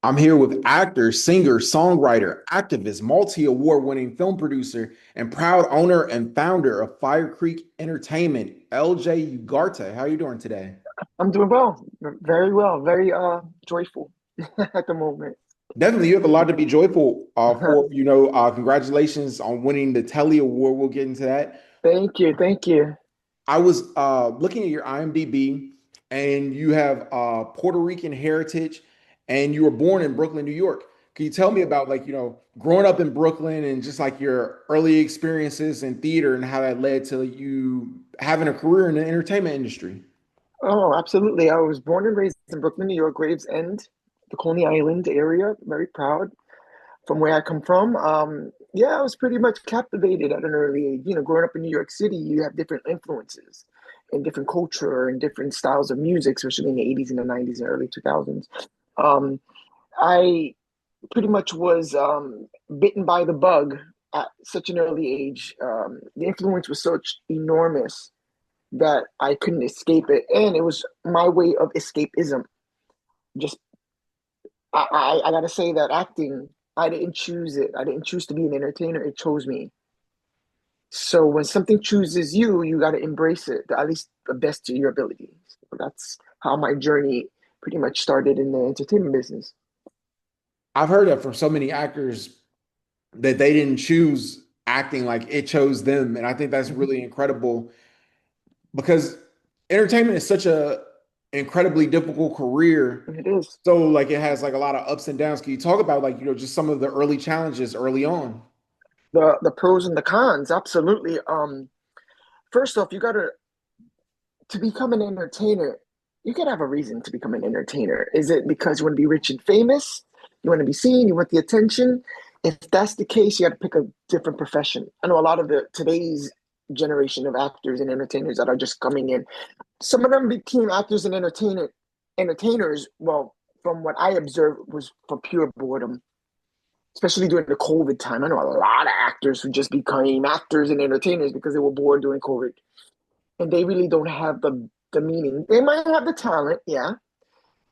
I'm here with actor, singer, songwriter, activist, multi-award winning film producer, and proud owner and founder of Fire Creek Entertainment, LJ Ugarte. How are you doing today? I'm doing well, very joyful at the moment. Definitely, you have a lot to be joyful for. Congratulations on winning the Telly Award. We'll get into that. Thank you. I was looking at your IMDb, and you have Puerto Rican heritage, and you were born in Brooklyn, New York. Can you tell me about growing up in Brooklyn and just like your early experiences in theater and how that led to you having a career in the entertainment industry? Oh, absolutely. I was born and raised in Brooklyn, New York, Gravesend, the Coney Island area. Very proud from where I come from. Yeah, I was pretty much captivated at an early age. You know, growing up in New York City, you have different influences and different culture and different styles of music, especially in the 80s and the 90s and early 2000s. Um, I pretty much was bitten by the bug at such an early age. The influence was such enormous that I couldn't escape it, and it was my way of escapism. Just I gotta say that acting, I didn't choose it. I didn't choose to be an entertainer. It chose me. So when something chooses you, you got to embrace it, at least the best to your ability. So that's how my journey pretty much started in the entertainment business. I've heard that from so many actors that they didn't choose acting, like it chose them, and I think that's Mhm. really incredible because entertainment is such a incredibly difficult career. And it is. So like it has like a lot of ups and downs. Can you talk about just some of the early challenges early on? The pros and the cons, absolutely. First off, you gotta to become an entertainer, you gotta have a reason to become an entertainer. Is it because you want to be rich and famous? You want to be seen? You want the attention? If that's the case, you got to pick a different profession. I know a lot of the today's generation of actors and entertainers that are just coming in. Some of them became actors and entertainers. Well, from what I observed, was for pure boredom, especially during the COVID time. I know a lot of actors who just became actors and entertainers because they were bored during COVID, and they really don't have the meaning. They might have the talent, yeah.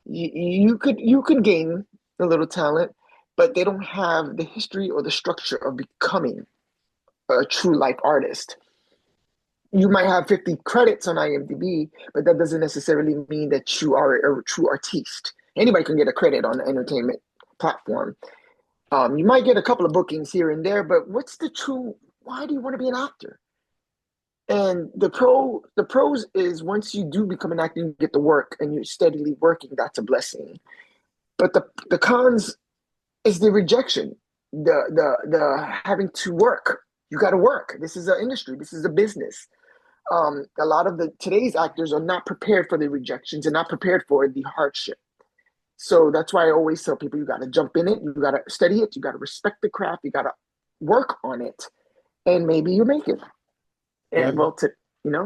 You could gain a little talent, but they don't have the history or the structure of becoming a true life artist. You might have 50 credits on IMDb, but that doesn't necessarily mean that you are a true artiste. Anybody can get a credit on the entertainment platform. You might get a couple of bookings here and there, but what's the true? Why do you want to be an actor? And the pros is once you do become an actor, you get the work and you're steadily working. That's a blessing. But the cons is the rejection, the having to work. You got to work. This is an industry. This is a business. A lot of the today's actors are not prepared for the rejections and not prepared for the hardship. So that's why I always tell people you got to jump in it. You got to study it. You got to respect the craft. You got to work on it, and maybe you make it. Yeah. And well,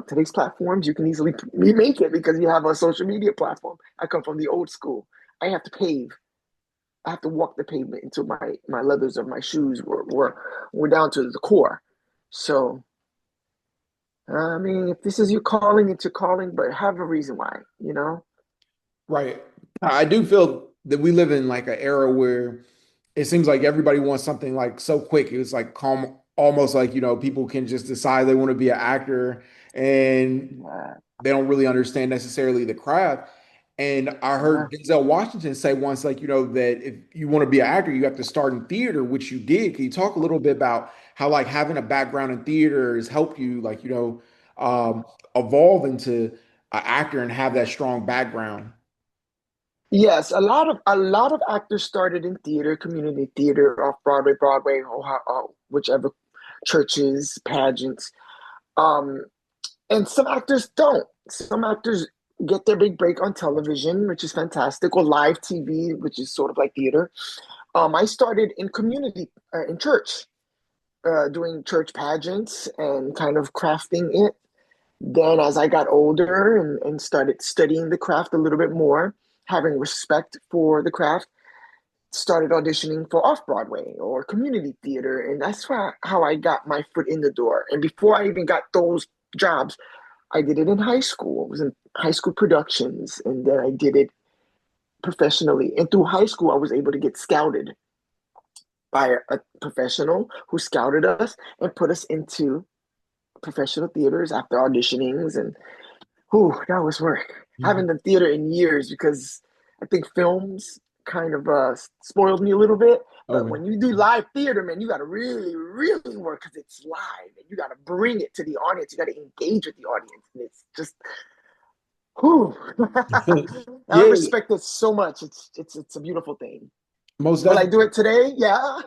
today's platforms, you can easily make it because you have a social media platform. I come from the old school. I have to pave. I have to walk the pavement until my leathers of my shoes were down to the core. So I mean, if this is your calling, it's your calling, but have a reason why, you know? Right. I do feel that we live in like an era where it seems like everybody wants something like so quick. It's like calm, almost like, people can just decide they want to be an actor and Uh, they don't really understand necessarily the craft. And I uh, heard Denzel Washington say once, like, that if you want to be an actor, you have to start in theater, which you did. Can you talk a little bit about how like having a background in theater has helped you, um, evolve into an actor and have that strong background? yes, a lot of actors started in theater, community theater, off Broadway, or whichever churches, pageants. Um, and some actors don't. Some actors get their big break on television, which is fantastic, or live TV, which is sort of like theater. I started in community, in church, doing church pageants and kind of crafting it. Then, as I got older and started studying the craft a little bit more, having respect for the craft, started auditioning for off Broadway or community theater. And that's how I got my foot in the door. And before I even got those jobs, I did it in high school. I was in high school productions, and then I did it professionally. And through high school, I was able to get scouted by a professional who scouted us and put us into professional theaters after auditionings. And whew, that was work. I haven't done theater in years because I think films kind of spoiled me a little bit. But Okay. when you do live theater, man, you got to really, really work because it's live and you got to bring it to the audience. You got to engage with the audience. And it's just, whew. I Yeah, respect it so much. It's a beautiful thing. most Will I do definitely. it today? Yeah,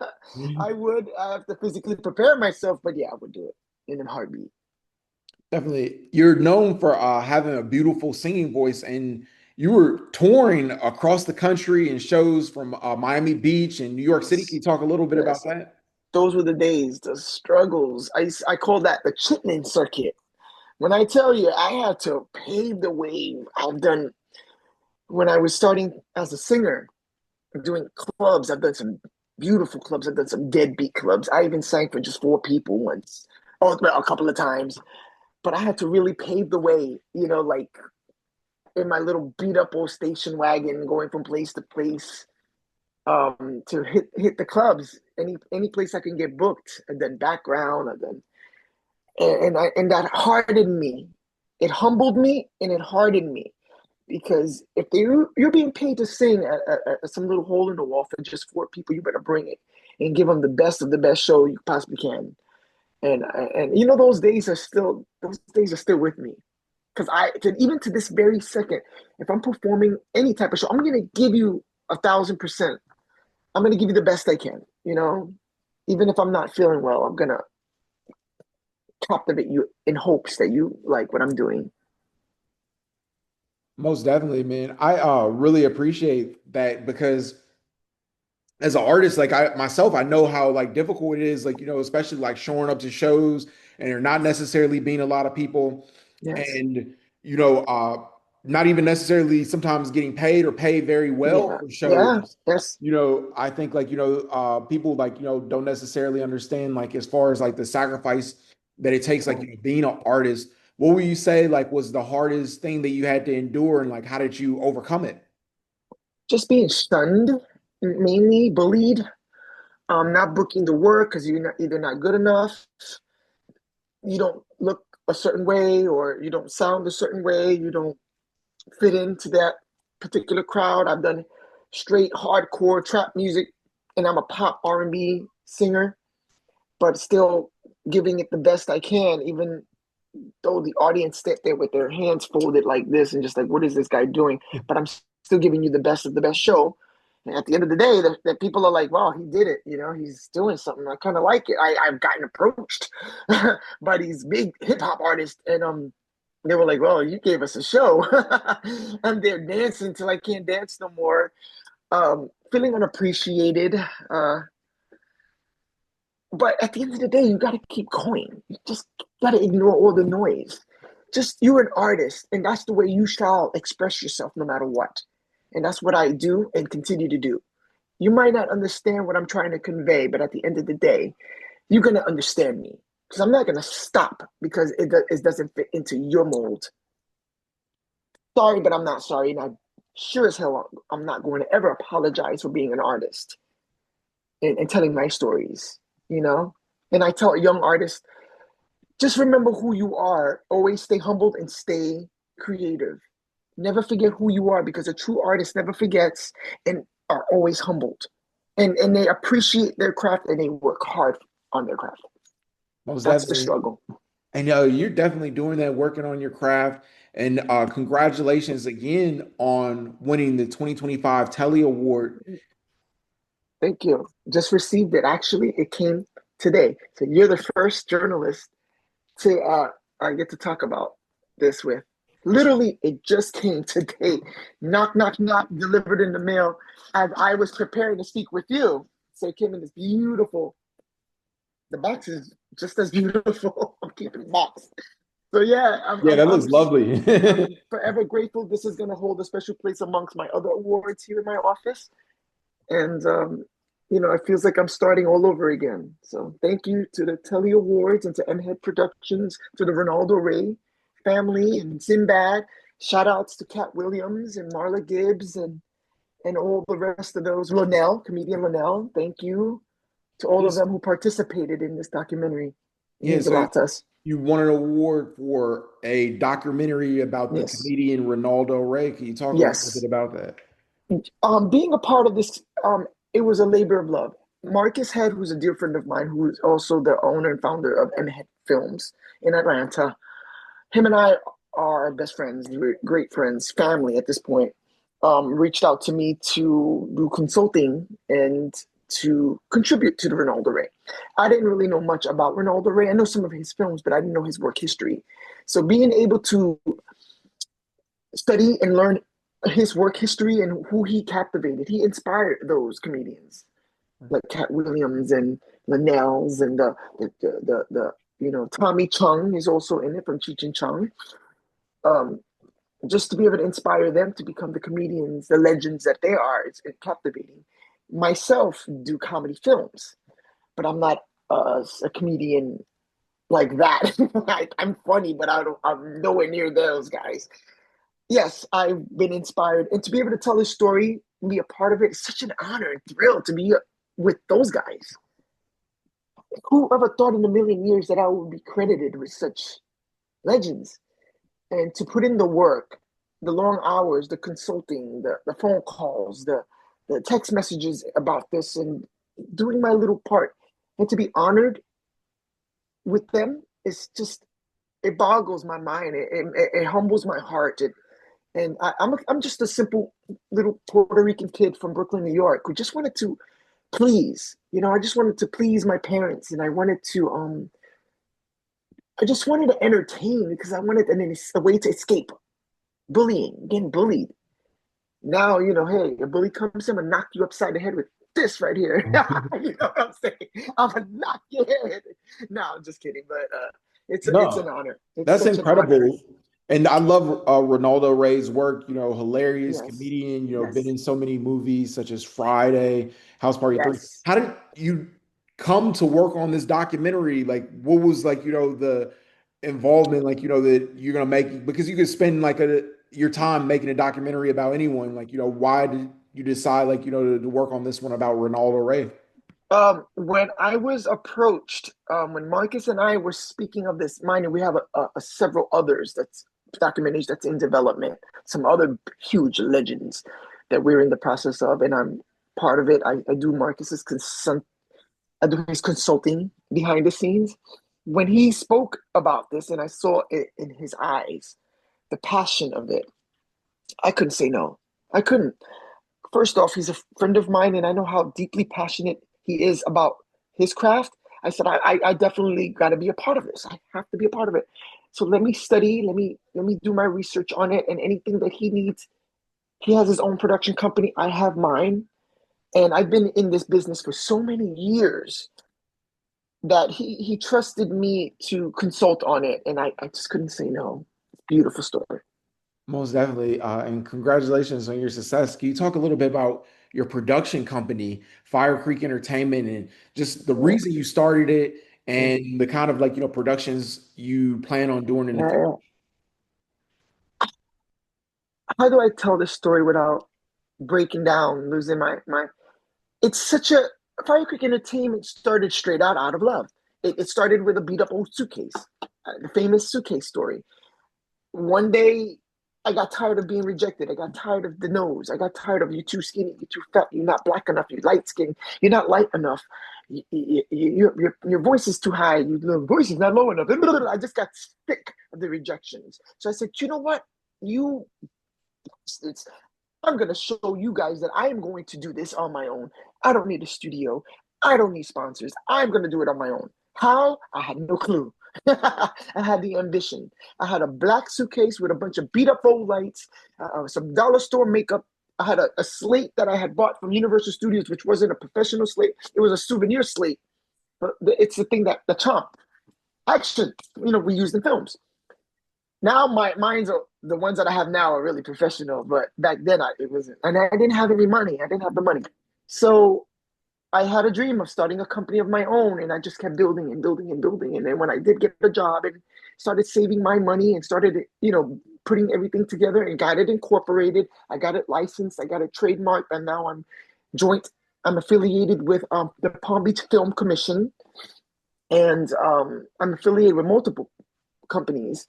I would. I have to physically prepare myself, but yeah, I would do it in a heartbeat. Definitely. You're known for having a beautiful singing voice, and you were touring across the country in shows from Miami Beach and New York City. Can Yes, you talk a little bit about yes. that? Those were the days, the struggles. I call that the chitlin circuit. When I tell you, I had to pave the way. I've done when I was starting as a singer, doing clubs. I've done some beautiful clubs. I've done some deadbeat clubs. I even sang for just four people once, oh, well, a couple of times. But I had to really pave the way. Like in my little beat up old station wagon, going from place to place, to hit the clubs. Any place I can get booked, and then background, and then and that hardened me. It humbled me and it hardened me because if you're being paid to sing at some little hole in the wall for just four people, you better bring it and give them the best of the best show you possibly can. And those days are still with me because even to this very second, if I'm performing any type of show, I'm gonna give you 1,000%. I'm gonna give you the best I can. Even if I'm not feeling well, I'm gonna captivate you in hopes that you like what I'm doing. Most definitely, man. I really appreciate that because as an artist, like I myself, I know how like difficult it is, like, especially like showing up to shows and there not necessarily being a lot of people Yes. and, you know, uh, not even necessarily sometimes getting paid or paid very well Yeah. for Yeah. shows. Yes. I think like, people like, don't necessarily understand like as far as like the sacrifice that it takes, like, being an artist. What would you say like was the hardest thing that you had to endure and like how did you overcome it? Just being shunned, mainly bullied, not booking the work because you're either not good enough, you don't look a certain way, or you don't sound a certain way, you don't fit into that particular crowd. I've done straight hardcore trap music, and I'm a pop R&B singer, but still giving it the best I can, even though the audience sit there with their hands folded like this and just like, what is this guy doing? But I'm still giving you the best of the best show. And at the end of the day, that people are like, wow, he did it. He's doing something. I kind of like it. I've gotten approached by these big hip hop artists, and they were like, well, you gave us a show. I'm there dancing till I can't dance no more. Feeling unappreciated. But at the end of the day, you got to keep going. You just got to ignore all the noise. Just you're an artist, and that's the way you shall express yourself no matter what. And that's what I do and continue to do. You might not understand what I'm trying to convey, but at the end of the day, you're going to understand me because I'm not going to stop because it doesn't fit into your mold. Sorry, but I'm not sorry. And I sure as hell, I'm not going to ever apologize for being an artist and telling my stories, you know? And I tell young artists, just remember who you are. Always stay humbled and stay creative. Never forget who you are because a true artist never forgets and are always humbled. And they appreciate their craft and they work hard on their craft. Most That's the definitely. struggle. And you're definitely doing that, working on your craft. And congratulations again on winning the 2025 Telly Award. Thank you. Just received it. Actually, it came today. So you're the first journalist to I get to talk about this with. Literally, it just came today. Knock, knock, knock, delivered in the mail as I was preparing to speak with you. So it came in this beautiful, the box is just as beautiful. I'm keeping the box. So yeah, Yeah, that looks lovely. I'm forever grateful. This is going to hold a special place amongst my other awards here in my office. And it feels like I'm starting all over again. So thank you to the Telly Awards and to M Head Productions, to the Ronaldo Ray family and Sinbad. Shout outs to Cat Williams and Marla Gibbs and and all the rest of those. Linnell, comedian Linnell, thank you to all of Yes. them who participated in this documentary. It Yeah. means a So lot to us. you won an award for a documentary about the Yes. comedian Ronaldo Ray. Can you talk a little bit Yes. about that? Being a part of this, it was a labor of love. Marcus Head, who's a dear friend of mine, who is also the owner and founder of M Head Films in Atlanta, him and I are best friends, we're great friends, family at this point. Reached out to me to do consulting and to contribute to the Ronaldo Ray. I didn't really know much about Ronaldo Ray. I know some of his films, but I didn't know his work history. So being able to study and learn his work history and who he captivated, he inspired those comedians like Cat Williams and Linnell's and Tommy Chung is also in it from Cheech and Chong. Um, just to be able to inspire them to become the comedians, the legends that they are, it's captivating. Myself do comedy films, but I'm not a comedian like that. I'm funny, but I'm nowhere near those guys. Yes, I've been inspired, and to be able to tell this story, and be a part of it, is such an honor and thrill to be with those guys. Who ever thought in a million years that I would be credited with such legends? And to put in the work, the long hours, the consulting, the phone calls, the text messages about this, and doing my little part, and to be honored with them is just, it boggles my mind. It humbles my heart. I'm just a simple little Puerto Rican kid from Brooklyn, New York, who just wanted to please. I just wanted to please my parents, and I just wanted to entertain because I wanted a way to escape bullying, getting bullied. Now, hey, a bully comes in and knock you upside the head with this right here. You know what I'm saying? I'm gonna knock your head. No, I'm just kidding, but it's an No, honor. It's that's such an honor. incredible. And I love Ronaldo Ray's work, hilarious Yes, comedian, been yes, in so many movies such as Friday, House Party 3. yes. How did you come to work on this documentary? Like, what was like, the involvement, like, that you're gonna make because you could spend like your time making a documentary about anyone. Like, why did you decide like, to work on this one about Ronaldo Ray? When I was approached, when Marcus and I were speaking of this, mind you, we have several others that's documentaries that's in development, some other huge legends that we're in the process of, and I'm part of it. I do I do his consulting behind the scenes. When he spoke about this, and I saw it in his eyes, the passion of it, I couldn't say no. I couldn't. First off, he's a friend of mine, and I know how deeply passionate he is about his craft. I said, I definitely got to be a part of this. I have to be a part of it. So let me study. Let me do my research on it, and anything that he needs. He has his own production company. I have mine, and I've been in this business for so many years that he trusted me to consult on it, and I just couldn't say no. Beautiful story. Most definitely. And congratulations on your success. Can you talk a little bit about your production company, Fire Creek Entertainment, and just the Yeah, reason you started it yeah, and the kind of like, productions you plan on doing in the yeah, future? yeah. How do I tell this story without breaking down, losing my it's such a Fire Creek Entertainment started straight out of love. It started with a beat up old suitcase, the famous suitcase story. One day, I got tired of being rejected. I got tired of the nose. I got tired of you too skinny, you too fat, you're not black enough, you're light skinned, you're not light enough. Your voice is too high. Your voice is not low enough. I just got sick of the rejections. So I said, you know what? You, it's, I'm going to show you guys that I am going to do this on my own. I don't need a studio. I don't need sponsors. I'm going to do it on my own. How? I had no clue. I had the ambition. I had a black suitcase with a bunch of beat up old lights, some dollar store makeup. I had a slate that I had bought from Universal Studios, which wasn't a professional slate. It was a souvenir slate. But it's the thing that the chomp action, we used in films. Now my mine's are the ones that I have now are really professional, but back then it wasn't, and I didn't have any money. I didn't have the money, so I had a dream of starting a company of my own, and I just kept building and building and building. And then when I did get the job and started saving my money and started, putting everything together and got it incorporated. I got it licensed. I got it trademarked, and now joint. I'm affiliated with the Palm Beach Film Commission, and I'm affiliated with multiple companies.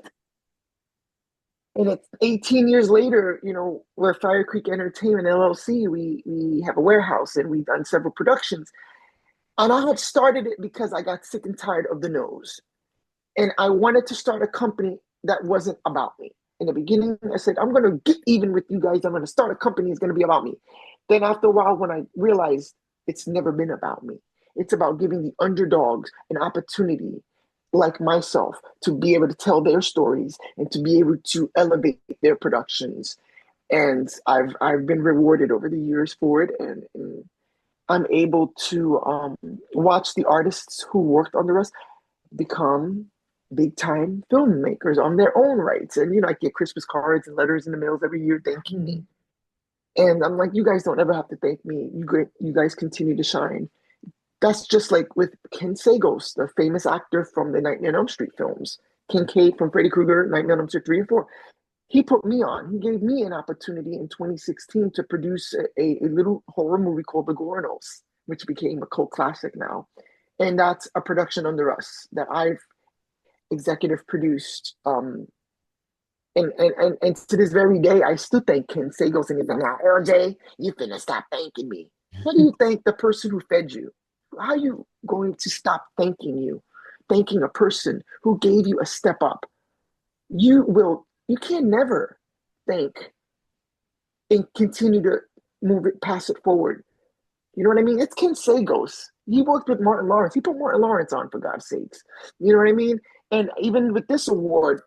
And it's 18 years later, we're Fire Creek Entertainment LLC. We have a warehouse and we've done several productions. And I had started it because I got sick and tired of the no's. And I wanted to start a company that wasn't about me. In the beginning, I said, I'm going to get even with you guys. I'm going to start a company that's going to be about me. Then after a while, when I realized it's never been about me, it's about giving the underdogs an opportunity like myself to be able to tell their stories and to be able to elevate their productions. And I've been rewarded over the years for it, and I'm able to watch the artists who worked on the rest become big time filmmakers on their own rights. And I get Christmas cards and letters in the mails every year thanking me. And I'm like, you guys don't ever have to thank me. You guys continue to shine. That's just like with Ken Sagos, the famous actor from the Nightmare on Elm Street films. Kincaid from Freddy Krueger, Nightmare on Elm Street 3 and 4. He put me on. He gave me an opportunity in 2016 to produce a little horror movie called The Gornos, which became a cult classic now. And that's a production under us that I've executive produced. And to this very day, I still thank Ken Sagos, and he's like, now, LJ, you finna stop thanking me. How do you thank the person who fed you? How are you going to stop thanking a person who gave you a step up? You can never thank and continue to move it, pass it forward. You know what I mean? It's Ken Sagos. He worked with Martin Lawrence. He put Martin Lawrence on, for God's sakes. You know what I mean? And even with this award,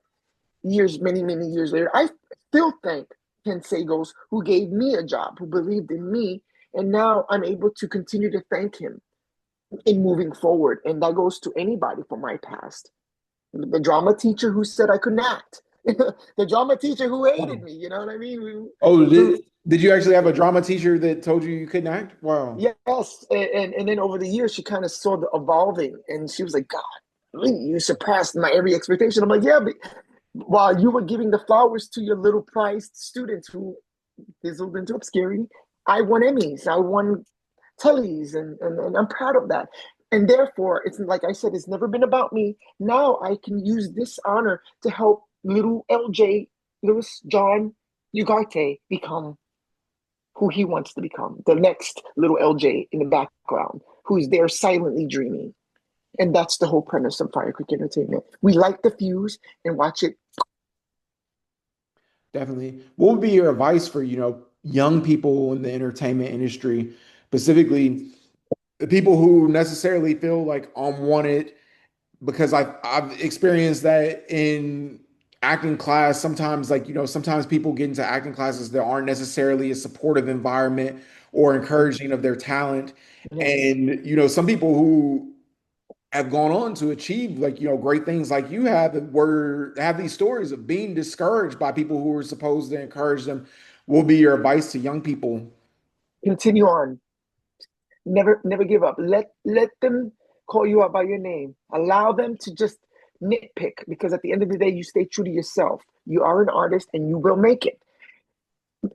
many, many years later, I still thank Ken Sagos, who gave me a job, who believed in me. And now I'm able to continue to thank him in moving forward. And that goes to anybody from my past. The drama teacher who said I couldn't act. The drama teacher who hated Wow. me, you know what I mean? Oh, Who, did you actually have a drama teacher that told you couldn't act? Wow. yes. And then over the years, she kind of saw the evolving and she was like, God, you surpassed my every expectation. I'm like, yeah, but while you were giving the flowers to your little prized students who fizzled into obscurity, I won Emmys, I won Tellys, and I'm proud of that. And therefore, it's like I said, it's never been about me. Now I can use this honor to help little LJ, Lewis John Ugarte, become who he wants to become, the next little LJ in the background, who's there silently dreaming. And that's the whole premise of Fire Creek Entertainment. We light the fuse and watch it. Definitely. What would be your advice for, young people in the entertainment industry, specifically the people who necessarily feel like unwanted? Because I've experienced that in acting class. Sometimes, like, sometimes people get into acting classes that aren't necessarily a supportive environment or encouraging of their talent. Yes. And, some people who have gone on to achieve, like, great things like you have these stories of being discouraged by people who were supposed to encourage them. What will be your advice to young people? Continue on. Never give up. Let them call you out by your name. Allow them to just nitpick, because at the end of the day, you stay true to yourself. You are an artist and you will make it.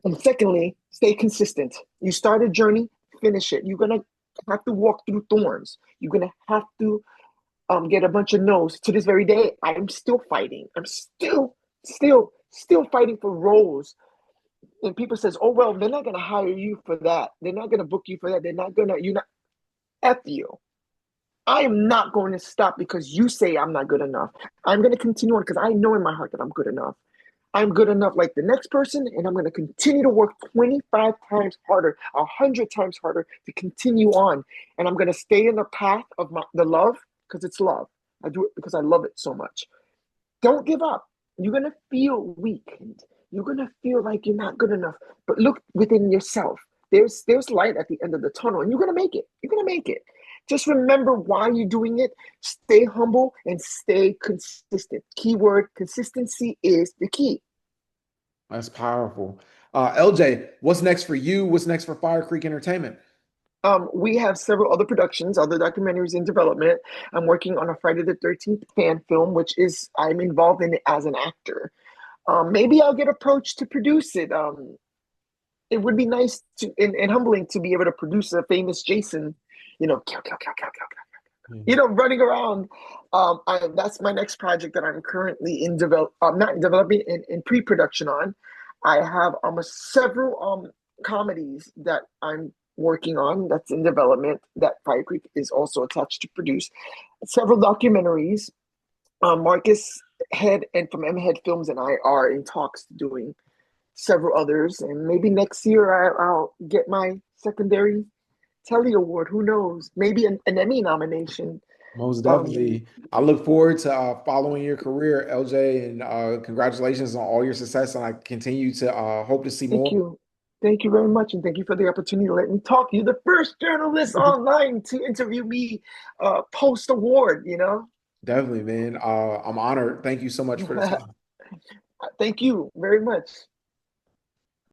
And secondly, stay consistent. You start a journey, finish it. You're gonna have to walk through thorns. You're gonna have to get a bunch of no's. To this very day, I'm still fighting. I'm still fighting for roles. And people says, "Oh well, they're not gonna hire you for that. They're not gonna book you for that. They're not gonna. You're not. F you. I am not going to stop because you say I'm not good enough. I'm going to continue on because I know in my heart that I'm good enough. I'm good enough like the next person, and I'm going to continue to work 25 times harder, 100 times harder to continue on. And I'm going to stay in the path of the love, because it's love. I do it because I love it so much. Don't give up. You're going to feel weak, and you're going to feel like you're not good enough. But look within yourself. There's light at the end of the tunnel, and you're going to make it. You're going to make it. Just remember why you're doing it. Stay humble and stay consistent. Keyword consistency is the key. That's powerful. LJ, what's next for you? What's next for Fire Creek Entertainment? We have several other productions, other documentaries in development. I'm working on a Friday the 13th fan film, which is I'm involved in it as an actor. Maybe I'll get approached to produce it. It would be nice to and humbling to be able to produce a famous Jason, kill, kill, kill, kill, kill, Yeah. running around. That's my next project that I'm currently in not in developing, in pre-production on. I have several comedies that I'm working on that's in development that Fire Creek is also attached to produce. Several documentaries. Marcus Head and from M Head Films and I are in talks doing several others, and maybe next year I'll get my secondary Telly Award. Who knows? Maybe an Emmy nomination. Most Um, definitely. I look forward to following your career, LJ, and congratulations on all your success. And I continue to hope to see Thank more. you. Thank you very much. And thank you for the opportunity to let me talk. You're the first journalist online to interview me post award. Definitely, man. I'm honored. Thank you so much for the time. Thank you very much.